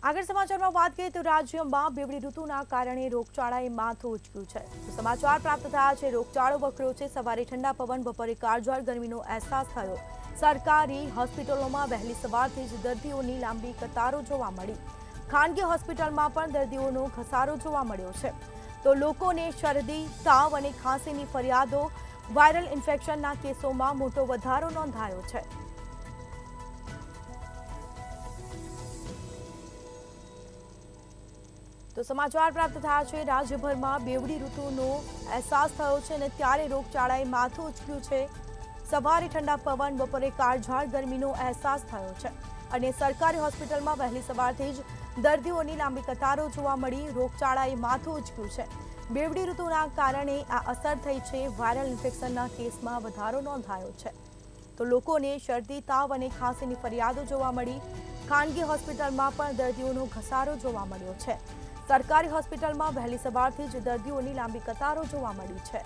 આગળ સમાચારમાં વાત કરીએ તો રાજ્યમાં બેવડી ઋતુના કારણે રોગચાળાએ માથું ઉંચક્યું છે. સમાચાર પ્રાપ્ત થયા છે રોગચાળો વકર્યો છે. સવારે ઠંડા પવન, બપોરે કાળઝાળ ગરમીનો અહેસાસ થયો. સરકારી હોસ્પિટલોમાં વહેલી સવારથી જ દર્દીઓની લાંબી કતારો જોવા મળી. ખાનગી હોસ્પિટલમાં પણ દર્દીઓનો ઘસારો જોવા મળ્યો છે. તો લોકોને શરદી, તાવ અને ખાંસીની ફરિયાદો, વાયરલ ઇન્ફેક્શનના કેસોમાં મોટો વધારો નોંધાયો છે. તો સમાચાર પ્રાપ્ત થયા છે રાજ્યભરમાં બેવડી ઋતુનો અહેસાસ થયો છે અને ત્યારે રોગચાળાએ માથું ઉંચક્યું છે. સવારે ઠંડા પવન, બપોરે કાળઝાળ ગરમીનો અહેસાસ થયો છે અને સરકારી હોસ્પિટલમાં વહેલી સવારથી જ દર્દીઓની લાંબી કતારો જોવા મળી. રોગચાળાએ માથું ઉંચક્યું છે. બેવડી ઋતુના કારણે આ અસર થઈ છે. વાયરલ ઇન્ફેક્શનના કેસમાં વધારો નોંધાયો છે. તો લોકોને શરદી, તાવ અને ખાંસીની ફરિયાદો જોવા મળી. ખાનગી હોસ્પિટલમાં પણ દર્દીઓનો ઘસારો જોવા મળ્યો છે. સરકારી હોસ્પિટલમાં વહેલી સવારથી જ દર્દીઓની લાંબી કતારો જોવા મળી છે.